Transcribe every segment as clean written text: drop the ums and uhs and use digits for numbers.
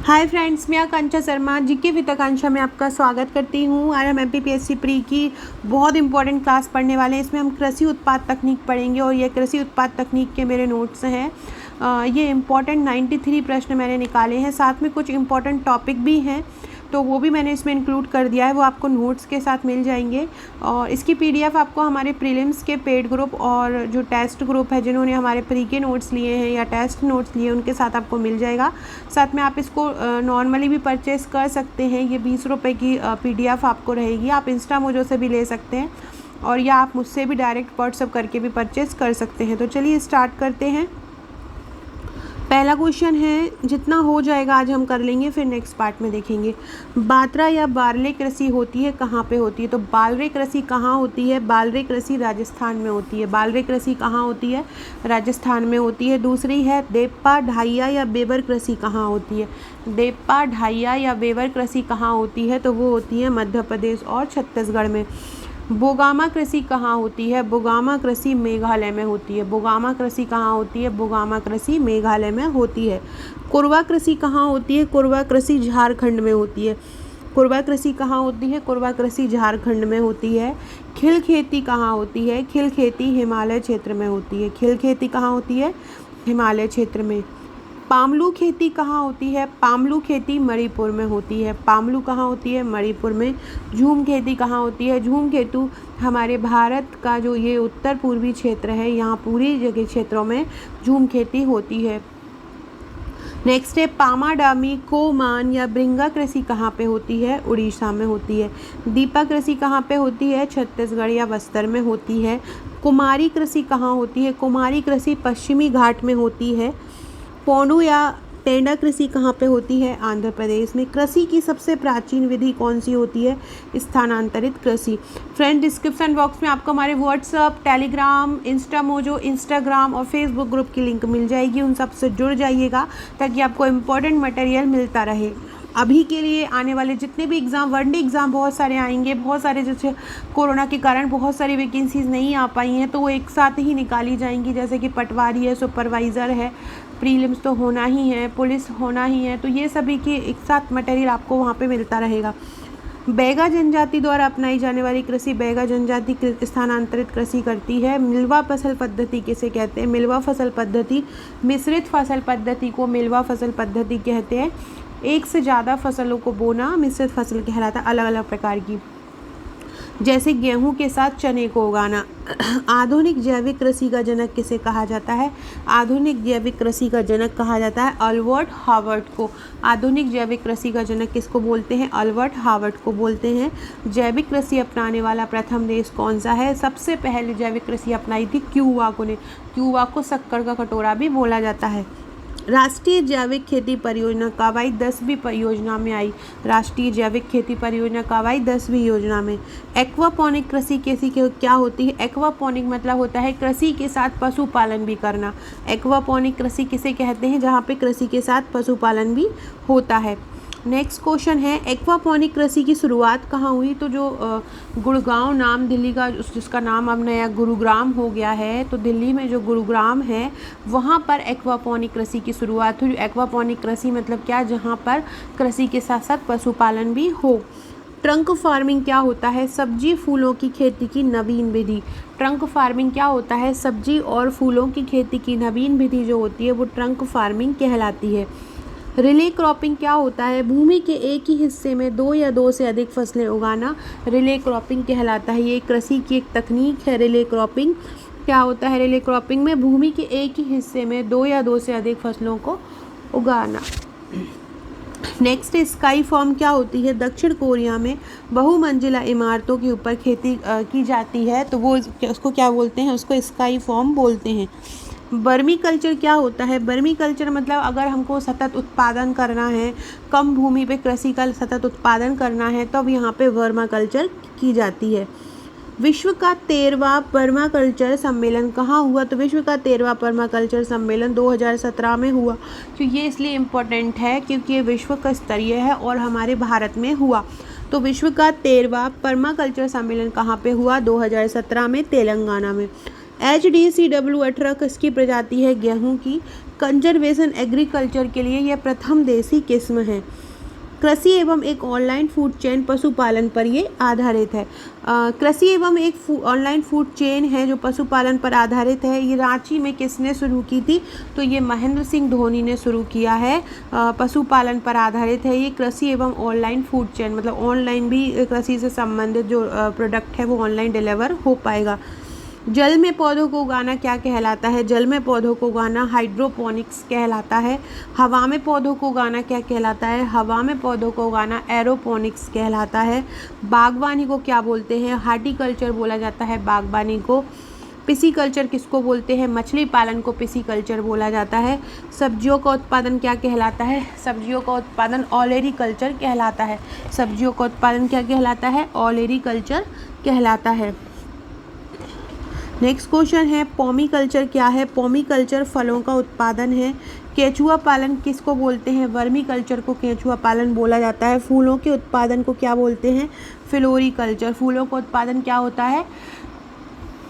Hi friends, मैं आकांक्षा Sharma GK with आकांक्षा में आपका स्वागत करती हूँ। आज हम एमपीपीएससी प्री की बहुत इंपॉर्टेंट क्लास पढ़ने वाले हैं। इसमें हम कृषि उत्पाद तकनीक पढ़ेंगे और ये कृषि उत्पाद तकनीक के मेरे नोट्स हैं। ये इम्पॉर्टेंट 93 प्रश्न मैंने निकाले हैं, साथ में कुछ इम्पॉर्टेंट टॉपिक भी हैं तो वो भी मैंने इसमें इंक्लूड कर दिया है। वो आपको नोट्स के साथ मिल जाएंगे और इसकी पीडीएफ आपको हमारे प्रीलिम्स के पेड ग्रुप और जो टेस्ट ग्रुप है जिन्होंने हमारे प्री के नोट्स लिए हैं या टेस्ट नोट्स लिए उनके साथ आपको मिल जाएगा। साथ में आप इसको नॉर्मली भी परचेज़ कर सकते हैं। ये 20 रुपये की पीडीएफ आपको रहेगी। आप इंस्टा मोजो से भी ले सकते हैं और या आप मुझसे भी डायरेक्ट व्हाट्सएप करके भी परचेज़ कर सकते हैं। तो चलिए स्टार्ट करते हैं। पहला क्वेश्चन है, जितना हो जाएगा आज हम कर लेंगे, फिर नेक्स्ट पार्ट में देखेंगे। बात्रा या बारले कृषि होती है कहाँ पे होती है? तो बालरे कृषि कहाँ होती है? बालरे कृषि राजस्थान में होती है। बालरे कृषि कहाँ होती है? राजस्थान में होती है। दूसरी है, देप्पा ढाइया या बेबर कृषि कहाँ होती है? देप्पा ढाइया या बेबर कृषि कहाँ होती है? तो वो होती है मध्य प्रदेश और छत्तीसगढ़ में। बोगामा कृषि कहाँ होती है? बोगामा कृषि मेघालय में होती है। बोगामा कृषि कहाँ होती है? बोगामा कृषि मेघालय में होती है। कोरवा कृषि कहाँ होती है? कोरवा कृषि झारखंड में होती है। कोरवा कृषि कहाँ होती है? कोरवा कृषि झारखंड में होती है। खिल खेती कहाँ होती है? खिल खेती हिमालय क्षेत्र में होती है। खिल खेती कहाँ होती है? हिमालय क्षेत्र में। पामलू खेती कहाँ होती है? पामलू खेती मणिपुर में होती है। पामलू कहाँ होती है? मणिपुर में। झूम खेती कहाँ होती है? झूम खेती हमारे भारत का जो ये उत्तर पूर्वी क्षेत्र है, यहाँ पूरी जगह क्षेत्रों में झूम खेती होती है। नेक्स्ट है, पामाडामी कोमान या ब्रिंगा कृषि कहाँ पे होती है? उड़ीसा में होती है। दीपा कृषि कहाँ पे होती है? छत्तीसगढ़ या बस्तर में होती है। कुमारी कृषि कहाँ होती है? कुमारी कृषि पश्चिमी घाट में होती है। पोंडू या टेंडा कृषि कहाँ पे होती है? आंध्र प्रदेश में। कृषि की सबसे प्राचीन विधि कौन सी होती है? स्थानांतरित कृषि। फ्रेंड, डिस्क्रिप्शन बॉक्स में आपको हमारे WhatsApp, Telegram, Insta Mojo, Instagram और फेसबुक ग्रुप की लिंक मिल जाएगी। उन सब से जुड़ जाइएगा ताकि आपको इम्पोर्टेंट मटेरियल मिलता रहे। अभी के लिए आने वाले जितने भी एग्ज़ाम, वनडे एग्ज़ाम बहुत सारे आएंगे। बहुत सारे जैसे कोरोना के कारण बहुत सारी वैकेंसीज़ नहीं आ पाई हैं तो वो एक साथ ही निकाली जाएंगी। जैसे कि पटवारी है, सुपरवाइज़र है, प्रीलिम्स तो होना ही है, पुलिस होना ही है, तो ये सभी की एक साथ मटेरियल आपको वहाँ पे मिलता रहेगा। बैगा जनजाति द्वारा अपनाई जाने वाली कृषि, बैगा जनजाति स्थानांतरित कृषि करती है। मिलवा फसल पद्धति किसे कहते हैं? मिलवा फसल पद्धति। मिश्रित फसल पद्धति को मिलवा फसल पद्धति कहते हैं। एक से ज़्यादा फसलों को बोना मिश्रित फसल कहलाता है, अलग अलग प्रकार की, जैसे गेहूं के साथ चने को उगाना। आधुनिक जैविक कृषि का जनक किसे कहा जाता है? आधुनिक जैविक कृषि का जनक कहा जाता है अल्बर्ट हावर्ड को। आधुनिक जैविक कृषि का जनक किसको बोलते हैं? अल्बर्ट हावर्ड को बोलते हैं। जैविक कृषि अपनाने वाला प्रथम देश कौन सा है? सबसे पहले जैविक कृषि अपनाई थी क्यूबा ने। क्यूबा को शक्कर का कटोरा भी बोला जाता है। राष्ट्रीय जैविक खेती परियोजना कब आई? 10वीं परियोजना में आई। राष्ट्रीय जैविक खेती परियोजना कब आई? 10वीं योजना में। एक्वापोनिक कृषि कैसी क्या होती है? एक्वापोनिक मतलब होता है कृषि के साथ पशुपालन भी करना। एक्वापोनिक कृषि किसे कहते हैं? जहाँ पे कृषि के साथ पशुपालन भी होता है। नेक्स्ट क्वेश्चन है, एक्वापोनिक कृषि की शुरुआत कहाँ हुई? तो जो गुड़गांव नाम दिल्ली का, जिसका नाम अब नया गुरुग्राम हो गया है, तो दिल्ली में जो गुरुग्राम है वहाँ पर एक्वापोनिक कृषि की शुरुआत हुई। एक्वापोनिक कृषि मतलब क्या? जहाँ पर कृषि के साथ साथ पशुपालन भी हो। ट्रंक फार्मिंग क्या होता है? सब्जी फूलों की खेती की नवीन विधि। ट्रंक फार्मिंग क्या होता है? सब्जी और फूलों की खेती की नवीन विधि जो होती है वो ट्रंक फार्मिंग कहलाती है। रिले क्रॉपिंग क्या होता है? भूमि के एक ही हिस्से में दो या दो से अधिक फसलें उगाना रिले क्रॉपिंग कहलाता है। ये कृषि की एक तकनीक है। रिले क्रॉपिंग क्या होता है? रिले क्रॉपिंग में भूमि के एक ही हिस्से में दो या दो से अधिक फसलों को उगाना। नेक्स्ट, स्काई फॉर्म क्या होती है? दक्षिण कोरिया में बहुमंजिला इमारतों के ऊपर खेती की जाती है तो वो उसको क्या बोलते हैं? उसको स्काई फॉर्म बोलते हैं। वर्मी कल्चर क्या होता है? वर्मी कल्चर मतलब अगर हमको सतत उत्पादन करना है, कम भूमि पे कृषि का सतत उत्पादन करना है, तब तो यहाँ पे वर्मा कल्चर की जाती है। विश्व का 13वां पर्माकल्चर सम्मेलन कहाँ हुआ? तो विश्व का 13वां पर्माकल्चर सम्मेलन 2017 में हुआ। तो ये इसलिए इम्पोर्टेंट है क्योंकि ये विश्व का स्तरीय है और हमारे भारत में हुआ। तो विश्व का 13वां पर्माकल्चर सम्मेलन कहाँ पे हुआ? 2017 में तेलंगाना में। HDCW18 किसकी प्रजाति है? गेहूं की। कंजर्वेशन एग्रीकल्चर के लिए यह प्रथम देसी किस्म है। कृषि एवं एक ऑनलाइन फूड चेन पशुपालन पर ये आधारित है। कृषि एवं एक ऑनलाइन फूड चेन है जो पशुपालन पर आधारित है। ये रांची में किसने शुरू की थी? तो ये महेंद्र सिंह धोनी ने शुरू किया है। पशुपालन पर आधारित है ये कृषि एवं ऑनलाइन फूड चेन, मतलब ऑनलाइन भी कृषि से संबंधित जो प्रोडक्ट है वो ऑनलाइन डिलीवर हो पाएगा। जल में पौधों को उगाना क्या कहलाता है? जल में पौधों को उगाना हाइड्रोपोनिक्स कहलाता है। हवा में पौधों को उगाना क्या कहलाता है? हवा में पौधों को उगाना एरोपोनिक्स कहलाता है। बागवानी को क्या बोलते हैं? हार्टिकल्चर बोला जाता है बागवानी को। पिसीकल्चर किसको बोलते हैं? मछली पालन को पिसीकल्चर बोला जाता है। सब्जियों का उत्पादन क्या कहलाता है? सब्जियों का उत्पादन ऑलेरीकल्चर कहलाता है। सब्जियों का उत्पादन क्या कहलाता है? ऑलेरीकल्चर कहलाता है। नेक्स्ट क्वेश्चन है पॉमीकल्चर क्या है? पॉमीकल्चर फलों का उत्पादन है। केचुआ पालन किसको बोलते हैं? वर्मीकल्चर को केचुआ पालन बोला जाता है। फूलों के उत्पादन को क्या बोलते हैं? फ्लोरीकल्चर। फूलों का उत्पादन क्या होता है?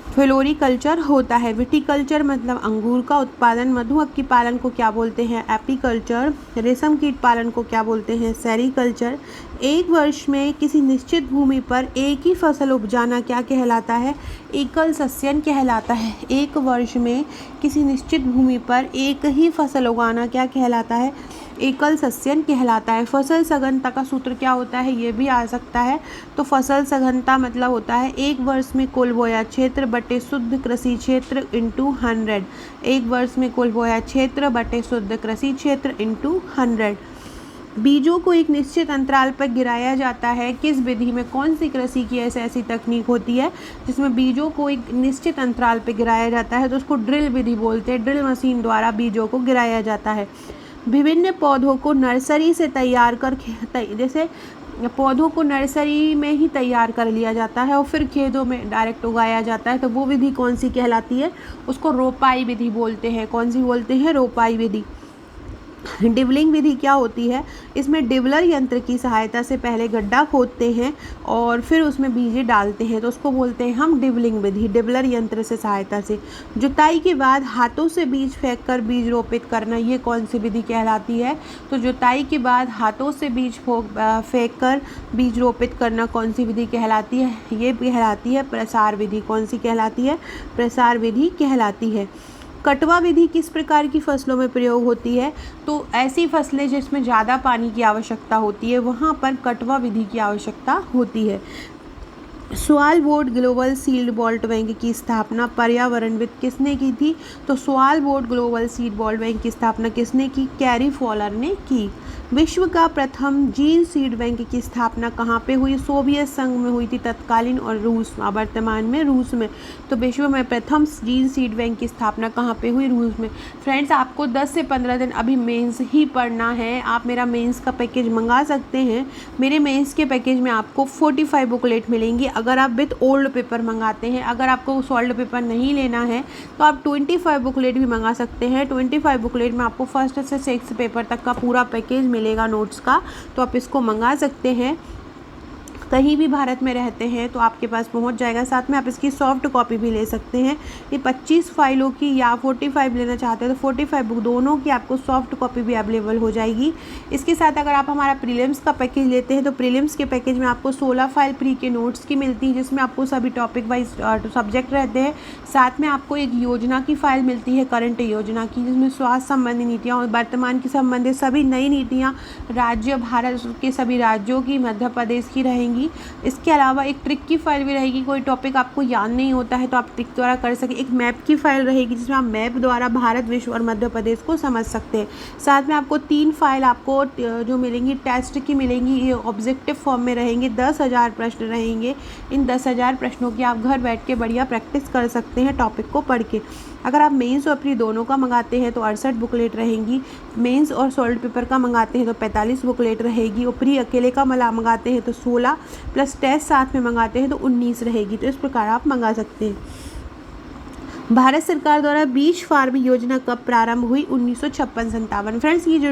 फ्लोरीकल्चर होता है। विटीकल्चर मतलब अंगूर का उत्पादन। मधुमक्खी पालन को क्या बोलते हैं? एपीकल्चर। रेशम कीट पालन को क्या बोलते हैं? सेरीकल्चर। एक वर्ष में किसी निश्चित भूमि पर एक ही फसल उपजाना क्या कहलाता है? एकल सस्यन कहलाता है। एक वर्ष में किसी निश्चित भूमि पर एक ही फसल उगाना क्या कहलाता है? एकल सस्यन कहलाता है। फसल सघनता का सूत्र क्या होता है? ये भी आ सकता है। तो फसल सघनता मतलब होता है एक वर्ष में कुल बोया क्षेत्र बटे शुद्ध कृषि क्षेत्र इंटू 100। एक वर्ष में कुल बोया क्षेत्र बटे शुद्ध कृषि क्षेत्र इंटू 100। बीजों को एक निश्चित अंतराल पर गिराया जाता है। किस विधि में? कौन सी कृषि की ऐसी तकनीक होती है जिसमें बीजों को एक निश्चित अंतराल पर गिराया जाता है? तो उसको ड्रिल विधि बोलते हैं। ड्रिल मशीन द्वारा बीजों को गिराया जाता है। विभिन्न पौधों को नर्सरी से तैयार कर जैसे पौधों को नर्सरी में ही तैयार कर लिया जाता है और फिर खेतों में डायरेक्ट उगाया जाता है, तो वो विधि कौन सी कहलाती है? उसको रोपाई विधि बोलते हैं। कौन सी बोलते हैं? रोपाई विधि। डिवलिंग विधि क्या होती है? इसमें डिवलर यंत्र की सहायता से पहले गड्ढा खोदते हैं और फिर उसमें बीजें डालते हैं, तो उसको बोलते हैं हम डिवलिंग विधि। डिवलर यंत्र से सहायता से। जुताई के बाद हाथों से बीज फेंककर बीज रोपित करना, ये कौन सी विधि कहलाती है? तो जुताई के बाद हाथों से बीज फेंककर बीज रोपित करना कौन सी विधि कहलाती है? ये कहलाती है प्रसार विधि। कौन सी कहलाती है? प्रसार विधि कहलाती है। कटवा विधि किस प्रकार की फसलों में प्रयोग होती है? तो ऐसी फसलें जिसमें ज़्यादा पानी की आवश्यकता होती है वहाँ पर कटवा विधि की आवश्यकता होती है। स्वालबोर्ड ग्लोबल सीड बॉल्ट बैंक की स्थापना पर्यावरणविद किसने की थी? तो स्वालबोर्ड ग्लोबल सीड बॉल्ट बैंक की स्थापना किसने की? कैरी फॉलर ने की। विश्व का प्रथम जीन सीड बैंक की स्थापना कहाँ पे हुई? सोवियत संघ में हुई थी तत्कालीन, और रूस, वर्तमान में रूस में। तो विश्व में प्रथम जीन सीड बैंक की स्थापना कहाँ पे हुई? रूस में। फ्रेंड्स, आपको 10 से 15 दिन अभी मेंस ही पढ़ना है। आप मेरा मेंस का पैकेज मंगा सकते हैं। मेरे मेंस के पैकेज में आपको 45 बुकलेट मिलेंगी अगर आप विथ ओल्ड पेपर मंगाते हैं। अगर आपको सॉल्ड पेपर नहीं लेना है तो आप 25 बुकलेट भी मंगा सकते हैं। 25 बुकलेट में आपको फर्स्ट से 6 पेपर तक का पूरा पैकेज मिलेगा नोट्स का, तो आप इसको मंगा सकते हैं। कहीं भी भारत में रहते हैं तो आपके पास पहुंच जाएगा। साथ में आप इसकी सॉफ्ट कॉपी भी ले सकते हैं। ये 25 फाइलों की या 45 लेना चाहते हैं तो 45 बुक दोनों की आपको सॉफ्ट कॉपी भी अवेलेबल हो जाएगी। इसके साथ अगर आप हमारा प्रीलिम्स का पैकेज लेते हैं तो प्रीलिम्स के पैकेज में आपको 16 फाइल फ्री के नोट्स की मिलती है, जिसमें आपको सभी टॉपिक वाइज सब्जेक्ट रहते हैं। साथ में आपको एक योजना की फाइल मिलती है, करंट योजना की, जिसमें स्वास्थ्य संबंधी नीतियाँ और वर्तमान की संबंधित सभी नई नीतियाँ राज्य भारत के सभी राज्यों की, मध्य प्रदेश की रहेंगी। इसके अलावा एक ट्रिक की फाइल भी रहेगी। कोई टॉपिक आपको याद नहीं होता है तो आप ट्रिक द्वारा कर सके। एक मैप की फाइल रहेगी जिसमें आप मैप द्वारा भारत, विश्व और मध्य प्रदेश को समझ सकते हैं। साथ में आपको 3 फाइल आपको जो मिलेंगी टेस्ट की मिलेंगी। ये ऑब्जेक्टिव फॉर्म में रहेंगे। 10,000 प्रश्न रहेंगे। इन 10,000 प्रश्नों की आप घर बैठ के बढ़िया प्रैक्टिस कर सकते हैं टॉपिक को पढ़ के। अगर आप मेंस और प्री दोनों का मंगाते हैं तो 68 बुकलेट रहेंगी। मेंस और सॉल्ड पेपर का मंगाते हैं तो 45 बुकलेट रहेगी। और प्री अकेले का मंगाते हैं तो 16 प्लस टेस्ट साथ में मंगाते हैं तो 19 रहेगी। तो इस प्रकार आप मंगा सकते हैं। भारत सरकार द्वारा बीज फार्म योजना कब प्रारंभ हुई? 1956-57। फ्रेंड्स, ये जो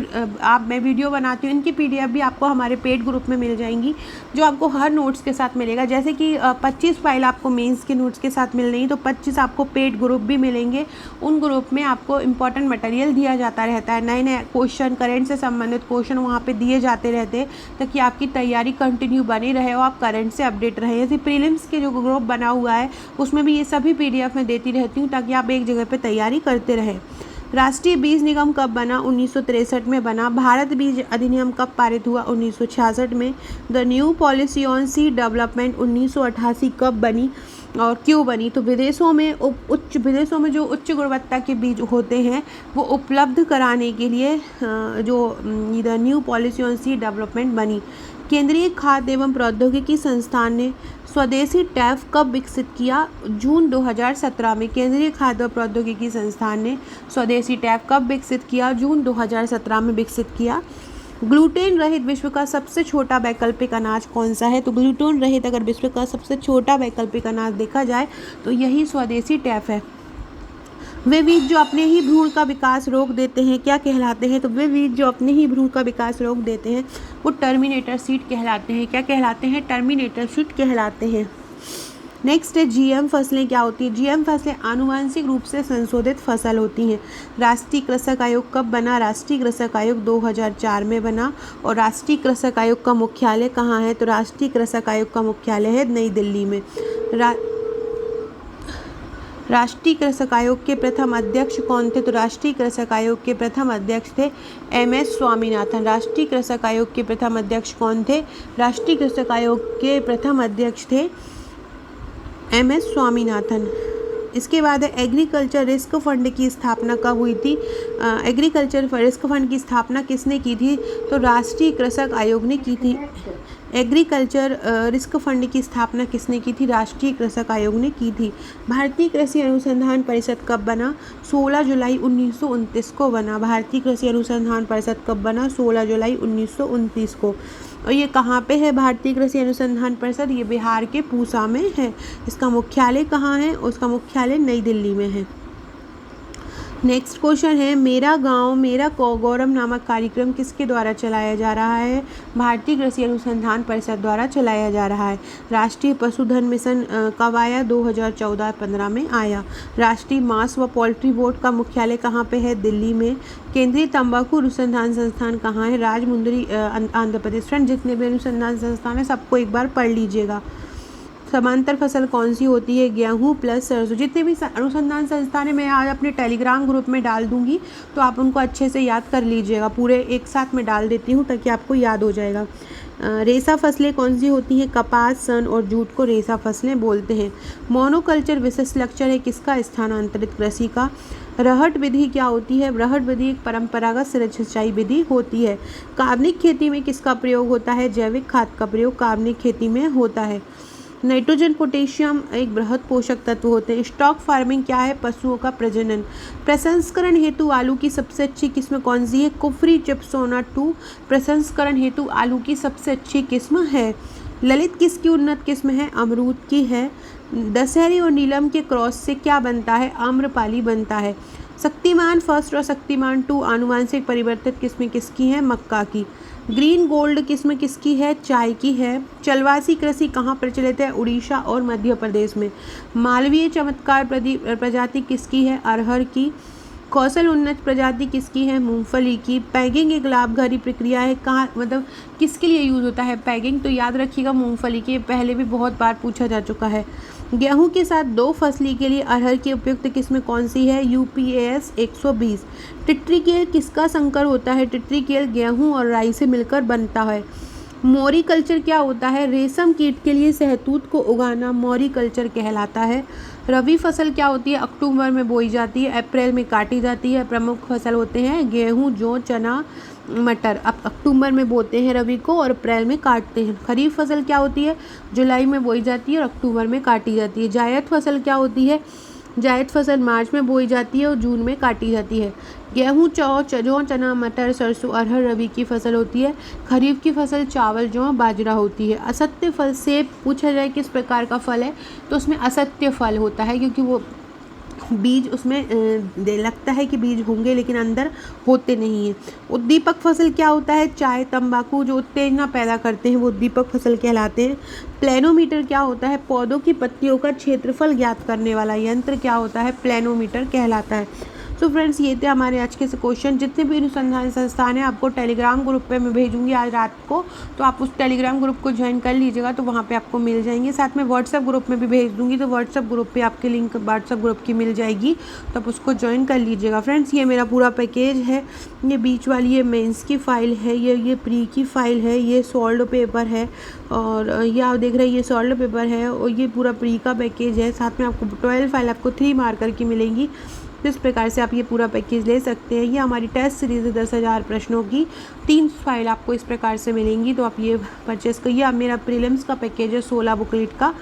मैं वीडियो बनाती हूँ, इनकी पीडीएफ भी आपको हमारे पेड ग्रुप में मिल जाएंगी, जो आपको हर नोट्स के साथ मिलेगा। जैसे कि 25 फाइल आपको मेंस के नोट्स के साथ मिल रही है, तो 25 आपको पेड ग्रुप भी मिलेंगे। उन ग्रुप में आपको इंपॉर्टेंट मटेरियल दिया जाता रहता है, नए नए क्वेश्चन, करंट से संबंधित क्वेश्चन वहाँ पर दिए जाते रहते हैं, ताकि आपकी तैयारी कंटिन्यू बनी रहे और आप करंट से अपडेट रहे। जैसे प्रीलिम्स के जो ग्रुप बना हुआ है, उसमें भी ये सभी पीडीएफ में देती रहती हूँ, ताकि आप एक जगह पे तैयारी करते रहें। राष्ट्रीय बीज निगम कब बना? 1963 में बना। भारत बीज अधिनियम कब पारित हुआ? 1966 में। The new policy on seed development 1988 कब बनी और क्यों बनी? तो विदेशों में जो उच्च गुणवत्ता के बीज होते हैं, वो उपलब्ध कराने के लिए the new policy on seed development बनी। केंद्रीय खाद्य एवं प्रौद्योगिकी संस्थान ने स्वदेशी टैफ कब विकसित किया? जून 2017 में। केंद्रीय खाद्य और प्रौद्योगिकी संस्थान ने स्वदेशी टैफ कब विकसित किया? जून 2017 में विकसित किया। ग्लूटेन रहित विश्व का सबसे छोटा वैकल्पिक अनाज कौन सा है? तो ग्लूटेन रहित अगर विश्व का सबसे छोटा वैकल्पिक अनाज देखा जाए तो यही स्वदेशी टैफ है। वे बीज जो अपने ही भ्रूण का विकास रोक देते हैं क्या कहलाते हैं? तो वे बीज जो अपने ही भ्रूण का विकास रोक देते हैं वो टर्मिनेटर सीड कहलाते हैं। क्या कहलाते हैं? टर्मिनेटर सीड कहलाते हैं। नेक्स्ट है जीएम फसलें क्या होती है? जीएम फसलें आनुवंशिक रूप से संशोधित फसल होती हैं। राष्ट्रीय कृषक आयोग कब बना? राष्ट्रीय कृषक आयोग 2004 में बना। और राष्ट्रीय कृषक आयोग का मुख्यालय कहाँ है? तो राष्ट्रीय कृषक आयोग का मुख्यालय है नई दिल्ली में। राष्ट्रीय कृषक आयोग के प्रथम अध्यक्ष कौन थे? तो राष्ट्रीय कृषक आयोग के प्रथम अध्यक्ष थे MS स्वामीनाथन। राष्ट्रीय कृषक आयोग के प्रथम अध्यक्ष कौन थे? राष्ट्रीय कृषक आयोग के प्रथम अध्यक्ष थे MS स्वामीनाथन। इसके बाद है एग्रीकल्चर रिस्क फंड की स्थापना कब हुई थी? एग्रीकल्चर रिस्क फंड की स्थापना किसने की थी? तो राष्ट्रीय कृषक आयोग ने की थी। एग्रीकल्चर रिस्क फंड की स्थापना किसने की थी? राष्ट्रीय कृषक आयोग ने की थी। भारतीय कृषि अनुसंधान परिषद कब बना? 16 जुलाई 1929 को बना। भारतीय कृषि अनुसंधान परिषद कब बना? 16 जुलाई 1929 को। और ये कहाँ पे है भारतीय कृषि अनुसंधान परिषद? ये बिहार के पूसा में है। इसका मुख्यालय कहाँ है? उसका मुख्यालय नई दिल्ली में है। नेक्स्ट क्वेश्चन है मेरा गांव मेरा गौरव नामक कार्यक्रम किसके द्वारा चलाया जा रहा है? भारतीय कृषि अनुसंधान परिषद द्वारा चलाया जा रहा है। राष्ट्रीय पशुधन मिशन कब आया? 2014-15 में आया। राष्ट्रीय मांस व पोल्ट्री बोर्ड का मुख्यालय कहाँ पे है? दिल्ली में। केंद्रीय तंबाकू अनुसंधान संस्थान कहाँ है? राजमुंदरी, आंध्र प्रदेश। फ्रेंड, जितने भी अनुसंधान संस्थान है सबको एक बार पढ़ लीजिएगा। समांतर फसल कौन सी होती है? गेहूँ प्लस सरसों। जितने भी अनुसंधान संस्थान है मैं आज अपने टेलीग्राम ग्रुप में डाल दूंगी, तो आप उनको अच्छे से याद कर लीजिएगा। पूरे एक साथ में डाल देती हूँ ताकि आपको याद हो जाएगा। रेशा फसलें कौन सी होती हैं? कपास, सन और जूट को रेशा फसलें बोलते हैं। मोनोकल्चर विशिष्ट लक्ष्य है किसका? स्थानांतरित कृषि का। रहट विधि क्या होती है? रहट विधि एक परंपरागत सिंचाई विधि होती है। कार्बनिक खेती में किसका प्रयोग होता है? जैविक खाद का प्रयोग कार्बनिक खेती में होता है। नाइट्रोजन, पोटेशियम एक बृहद पोषक तत्व होते हैं। स्टॉक फार्मिंग क्या है? पशुओं का प्रजनन। प्रसंस्करण हेतु आलू की सबसे अच्छी किस्म कौन सी है? कुफरी चिप्सोना 2 प्रसंस्करण हेतु आलू की सबसे अच्छी किस्म है। ललित किसकी उन्नत किस्म है? अमरूद की है। दशहरी और नीलम के क्रॉस से क्या बनता है? आम्रपाली बनता है। शक्तिमान फर्स्ट और शक्तिमान 2 आनुवांशिक परिवर्तित किस्में किसकी हैं? मक्का की। ग्रीन गोल्ड किस्म किसकी है? चाय की है। चलवासी कृषि कहाँ प्रचलित है? उड़ीसा और मध्य प्रदेश में। मालवीय चमत्कार प्रजाति किसकी है? अरहर की। कौशल उन्नत प्रजाति किसकी है? मूंगफली की। पैगिंग एक लाभकारी प्रक्रिया है, कहाँ मतलब किसके लिए यूज़ होता है पैगिंग? तो याद रखिएगा मूंगफली की, पहले भी बहुत बार पूछा जा चुका है। गेहूं के साथ 2 फसली के लिए अरहर की उपयुक्त किस्म कौन सी है? UPAS 120। टिट्रिकेल किसका संकर होता है? टिट्रिकेल गेहूं और राई से मिलकर बनता है। मोरिकल्चर क्या होता है? रेशम कीट के लिए शहतूत को उगाना मोरिकल्चर कहलाता है। रबी फसल क्या होती है? अक्टूबर में बोई जाती है, अप्रैल में काटी जाती है। प्रमुख फसल होते हैं गेहूं, जौ, चना, मटर। अब अक्टूबर में बोते हैं रबी को और अप्रैल में काटते हैं। खरीफ फसल क्या होती है? जुलाई में बोई जाती है और अक्टूबर में काटी जाती है। जायद फसल क्या होती है? जायद फसल मार्च में बोई जाती है और जून में काटी जाती है। गेहूँ, जौ, चना, मटर, सरसों, अरहर रबी की फसल होती है। खरीफ की फसल चावल, जौ, बाजरा होती है। असत्य फल, सेब पूछा जाए किस प्रकार का फल है तो उसमें असत्य फल होता है, क्योंकि वो बीज उसमें लगता है कि बीज होंगे लेकिन अंदर होते नहीं हैं। उद्दीपक फसल क्या होता है? चाय तंबाकू जो उत्तेजना पैदा करते हैं वो उद्दीपक फसल कहलाते हैं। प्लेनोमीटर क्या होता है? पौधों की पत्तियों का क्षेत्रफल ज्ञात करने वाला यंत्र क्या होता है? प्लेनोमीटर कहलाता है। तो फ्रेंड्स ये थे हमारे आज के क्वेश्चन। जितने भी अनुसंधान संस्थान हैं आपको टेलीग्राम ग्रुप पे मैं भेजूंगी आज रात को, तो आप उस टेलीग्राम ग्रुप को ज्वाइन कर लीजिएगा, तो वहाँ पे आपको मिल जाएंगे। साथ में व्हाट्सएप ग्रुप में भी भेज दूंगी, तो व्हाट्सएप ग्रुप पे आपकी लिंक व्हाट्सएप ग्रुप की मिल जाएगी, तो आप उसको ज्वाइन कर लीजिएगा। फ्रेंड्स ये मेरा पूरा पैकेज है। ये बीच वाली ये मेंस की फ़ाइल है, ये प्री की फ़ाइल है, ये सॉल्व पेपर है, और ये आप देख रहे हैं ये सॉल्व पेपर है, और ये पूरा प्री का पैकेज है। साथ में आपको 12 फाइल आपको 3 मार्कर की मिलेंगी। इस प्रकार से आप ये पूरा पैकेज ले सकते हैं। ये हमारी टेस्ट सीरीज़ है 10,000 प्रश्नों की, 3 फाइल आपको इस प्रकार से मिलेंगी, तो आप ये परचेस करिए। अब मेरा प्रीलिम्स का पैकेज है 16 बुकलेट का,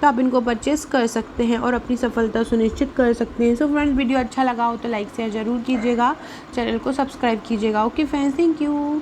तो आप इनको परचेस कर सकते हैं और अपनी सफलता सुनिश्चित कर सकते हैं। सो फ्रेंड्स वीडियो अच्छा लगा हो तो लाइक शेयर ज़रूर कीजिएगा, चैनल को सब्सक्राइब कीजिएगा। Okay friends, thank you.